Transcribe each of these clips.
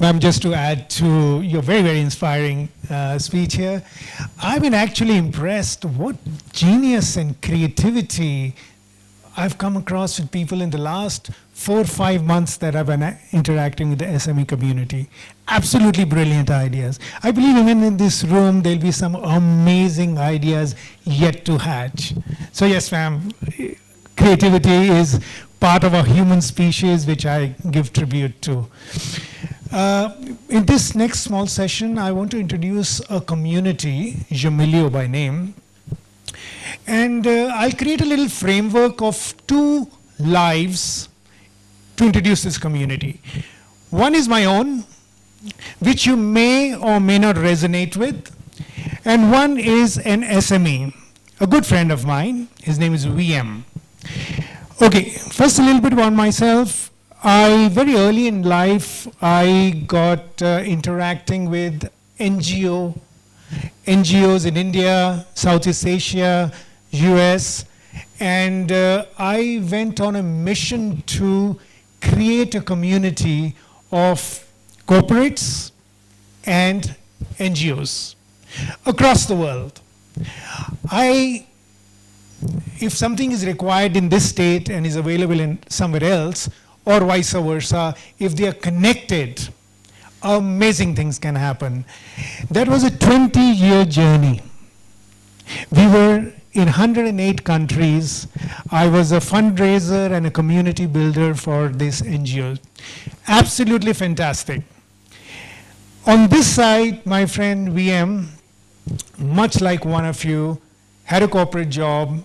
Ma'am, just to add to your very, very inspiring speech here, I've been actually impressed what genius and creativity I've come across with people in the last 4 or 5 months that I've been interacting with the SME community. Absolutely brilliant ideas. I believe even in this room, there'll be some amazing ideas yet to hatch. So yes, ma'am, creativity is part of our human species, which I give tribute to. In this next small session, I want to introduce a community, Yomillio by name. And I'll create a little framework of 2 lives to introduce this community. One is my own, which you may or may not resonate with. And one is an SME, a good friend of mine. His name is VM. Okay, first a little bit about myself. Very early in life, I got interacting with NGOs in India, Southeast Asia, US, and I went on a mission to create a community of corporates and NGOs across the world. If something is required in this state and is available in somewhere else, or vice versa, if they are connected, amazing things can happen. That was a 20-year journey. We were in 108 countries. I was a fundraiser and a community builder for this NGO. Absolutely fantastic. On this side, my friend VM, much like one of you, had a corporate job,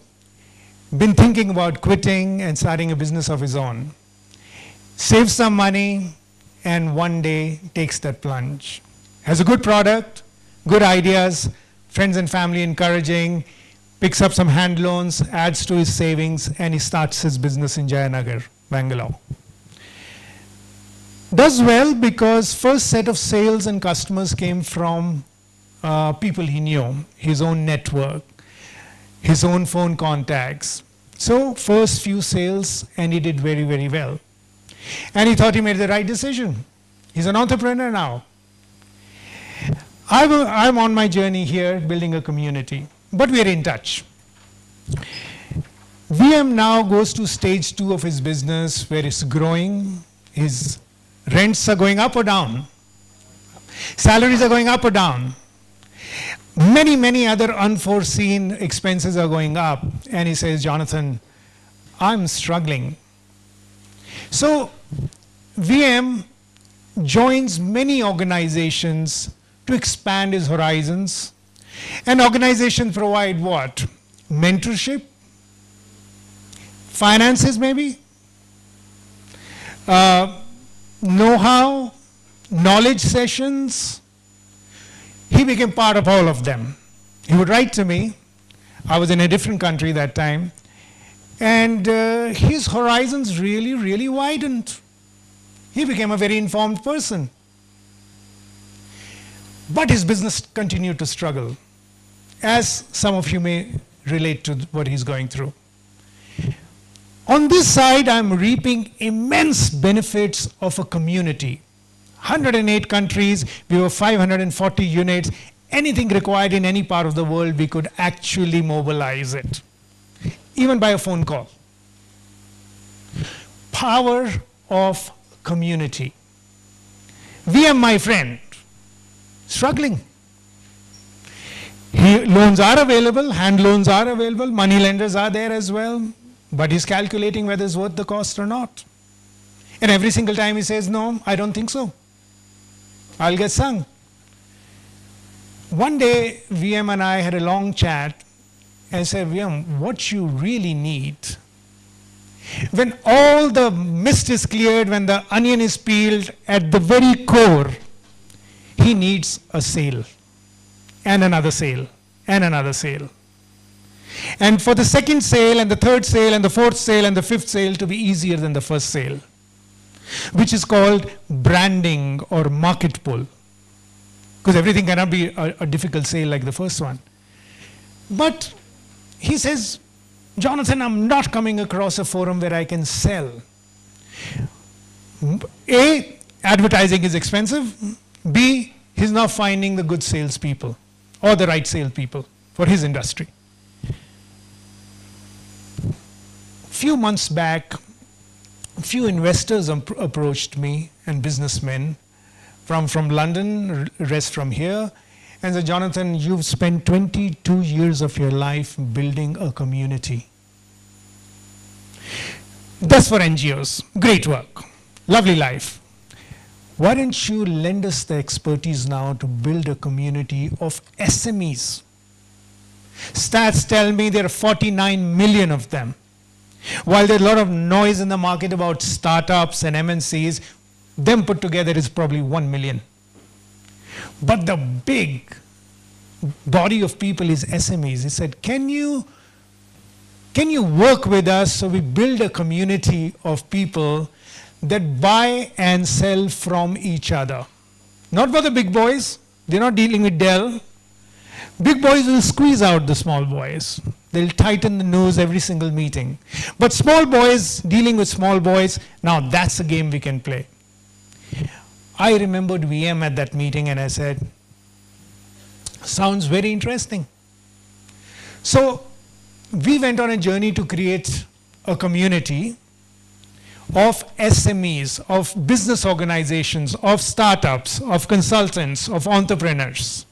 been thinking about quitting and starting a business of his own. Saves some money, and one day takes that plunge. Has a good product, good ideas, friends and family encouraging, picks up some hand loans, adds to his savings, and he starts his business in Jayanagar, Bangalore. Does well because first set of sales and customers came from people he knew, his own network, his own phone contacts. So first few sales, and he did very, very well. And he thought he made the right decision. He's an entrepreneur now. I'm on my journey here, building a community, but we're in touch. VM now goes to stage 2 of his business, where it's growing. His rents are going up or down. Salaries are going up or down. Many, many other unforeseen expenses are going up. And he says, Jonathan, I'm struggling. So VM joins many organizations to expand his horizons. And organizations provide what? Mentorship, finances maybe, know-how, knowledge sessions. He became part of all of them. He would write to me. I was in a different country that time. And his horizons really, really widened. He became a very informed person. But his business continued to struggle, as some of you may relate to what he's going through. On this side, I'm reaping immense benefits of a community. 108 countries, we were 540 units. Anything required in any part of the world, we could actually mobilize it, even by a phone call. Power of community. VM, my friend, struggling. Loans are available, hand loans are available, money lenders are there as well, but he's calculating whether it's worth the cost or not. And every single time he says, no, I don't think so. I'll get stung. One day, VM and I had a long chat and said, VM, what you really need, when all the mist is cleared, when the onion is peeled, at the very core, he needs a sale, and another sale, and another sale. And for the second sale, and the third sale, and the fourth sale, and the fifth sale to be easier than the first sale, which is called branding or market pull. Because everything cannot be a difficult sale like the first one. But he says, Jonathan, I'm not coming across a forum where I can sell. A, advertising is expensive. B, he's not finding the good salespeople or the right salespeople for his industry. Few months back, a few investors approached me and businessmen from London, rest from here, and said, Jonathan, you've spent 22 years of your life building a community. That's for NGOs. Great work. Lovely life. Why don't you lend us the expertise now to build a community of SMEs? Stats tell me there are 49 million of them. While there's a lot of noise in the market about startups and MNCs, them put together is probably 1 million. But the big body of people is SMEs. He said, can you work with us so we build a community of people that buy and sell from each other? Not for the big boys. They're not dealing with Dell. Big boys will squeeze out the small boys. They'll tighten the nose every single meeting. But small boys dealing with small boys, now that's a game we can play. I remembered VM at that meeting and I said, sounds very interesting. So we went on a journey to create a community of SMEs, of business organizations, of startups, of consultants, of entrepreneurs.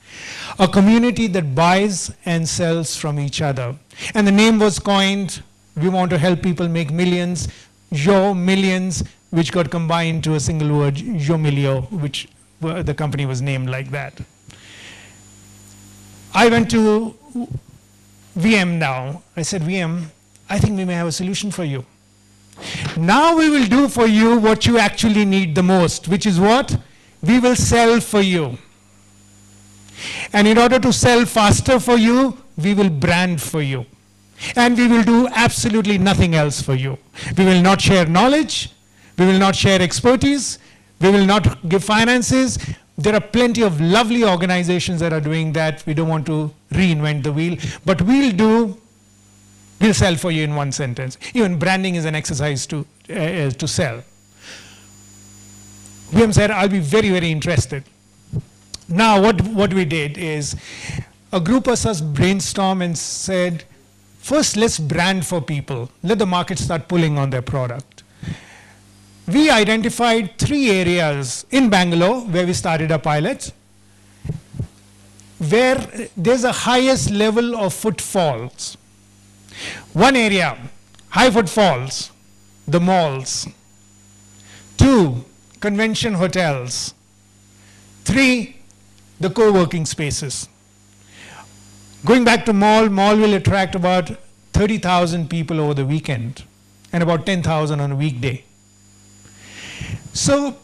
A community that buys and sells from each other. And the name was coined, we want to help people make millions, Yomillions, which got combined to a single word, Yomillio, which the company was named like that. I went to VM now. I said, VM, I think we may have a solution for you. Now we will do for you what you actually need the most, which is what? We will sell for you. And in order to sell faster for you, we will brand for you. And we will do absolutely nothing else for you. We will not share knowledge. We will not share expertise. We will not give finances. There are plenty of lovely organizations that are doing that. We don't want to reinvent the wheel. But we'll sell for you in one sentence. Even branding is an exercise to sell. VM said, I'll be very, very interested. Now, what we did is a group of us brainstormed and said, first, let's brand for people. Let the market start pulling on their product. We identified 3 areas in Bangalore where we started a pilot, where there's a highest level of footfalls. One area, high footfalls, the malls. 2, convention hotels. 3, the co-working spaces. Going back to mall will attract about 30,000 people over the weekend and about 10,000 on a weekday. So,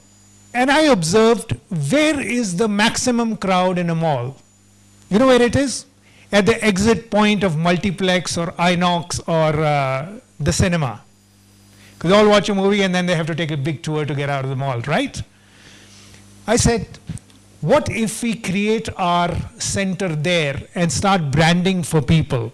and I observed, where is the maximum crowd in a mall? You know where it is? At the exit point of multiplex or Inox or the cinema. Because they all watch a movie and then they have to take a big tour to get out of the mall, right? I said, what if we create our center there and start branding for people?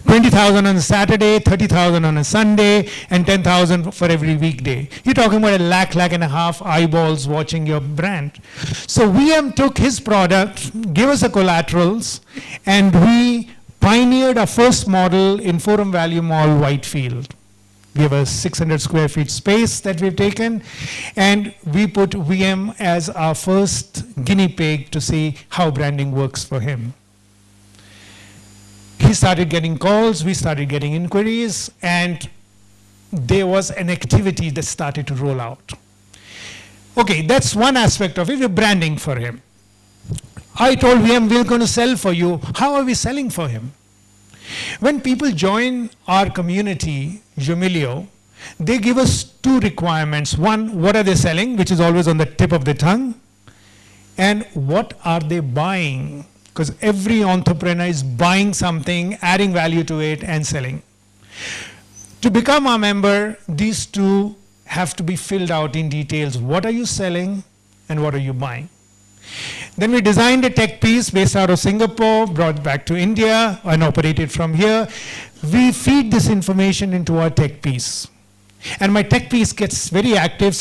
20,000 on a Saturday, 30,000 on a Sunday, and 10,000 for every weekday. You're talking about a lakh and a half eyeballs watching your brand. So VM took his product, gave us the collaterals, and we pioneered our first model in Forum Value Mall, Whitefield. We have a 600 square feet space that we've taken, and we put VM as our first guinea pig to see how branding works for him. He started getting calls, we started getting inquiries, and there was an activity that started to roll out. Okay, that's one aspect of it, we're branding for him. I told VM, we're going to sell for you. How are we selling for him? When people join our community, Yomillio, they give us 2 requirements. One, what are they selling, which is always on the tip of the tongue, and what are they buying? Because every entrepreneur is buying something, adding value to it, and selling. To become a member, these 2 have to be filled out in details. What are you selling, and what are you buying? Then we designed a tech piece based out of Singapore, brought back to India, and operated from here. We feed this information into our tech piece. And my tech piece gets very active,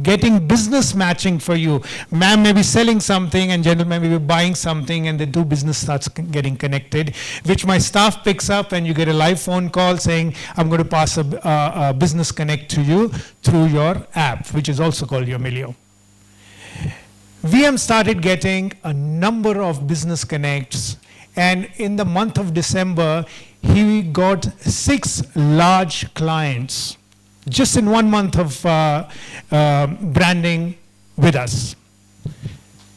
getting business matching for you. Ma'am may be selling something and gentleman may be buying something, and the two business starts getting connected, which my staff picks up, and you get a live phone call saying, I'm going to pass a business connect to you through your app, which is also called Yomillio. VM started getting a number of business connects, and in the month of December, he got 6 large clients just in 1 month of branding with us.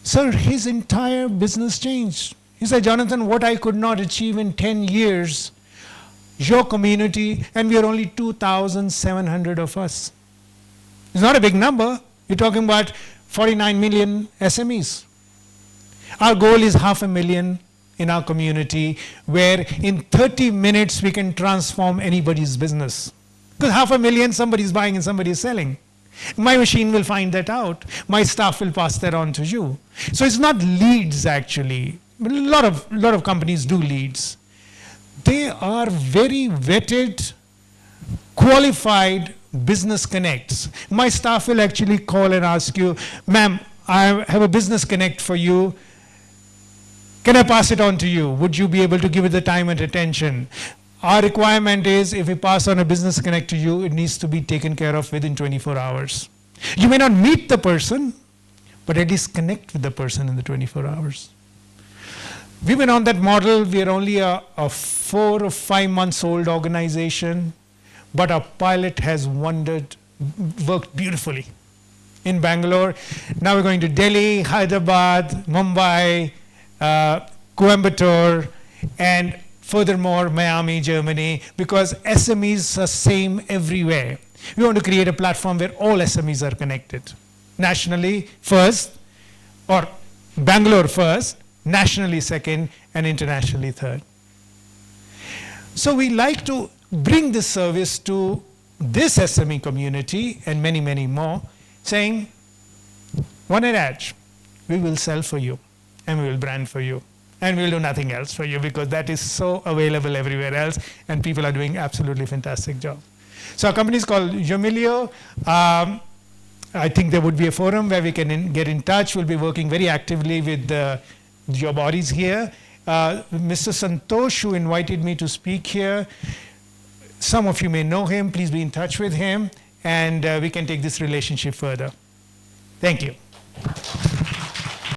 Sir, his entire business changed. He said, Jonathan, what I could not achieve in 10 years, your community, and we are only 2,700 of us. It's not a big number. You're talking about 49 million SMEs. Our goal is 500,000 in our community, where in 30 minutes we can transform anybody's business. Because 500,000, somebody's buying and somebody's selling. My machine will find that out. My staff will pass that on to you. So it's not leads, actually. A lot of companies do leads. They are very vetted, qualified business connects. My staff will actually call and ask you, ma'am, I have a business connect for you. Can I pass it on to you? Would you be able to give it the time and attention? Our requirement is, if we pass on a business connect to you, it needs to be taken care of within 24 hours. You may not meet the person, but at least connect with the person in the 24 hours. We've been on that model. We are only a 4 or 5 months old organization, but our pilot has worked beautifully in Bangalore. Now we're going to Delhi, Hyderabad, Mumbai, Coimbatore, and furthermore, Miami, Germany, because SMEs are same everywhere. We want to create a platform where all SMEs are connected. Nationally first, or Bangalore first, nationally second, and internationally third. So we like to bring this service to this SME community and many, many more, saying, one adage, we will sell for you and we will brand for you. And we'll do nothing else for you, because that is so available everywhere else, and people are doing absolutely fantastic job. So our company is called Yomillio. I think there would be a forum where we can get in touch. We'll be working very actively with your bodies here. Mr. Santosh, who invited me to speak here, some of you may know him. Please be in touch with him, and we can take this relationship further. Thank you.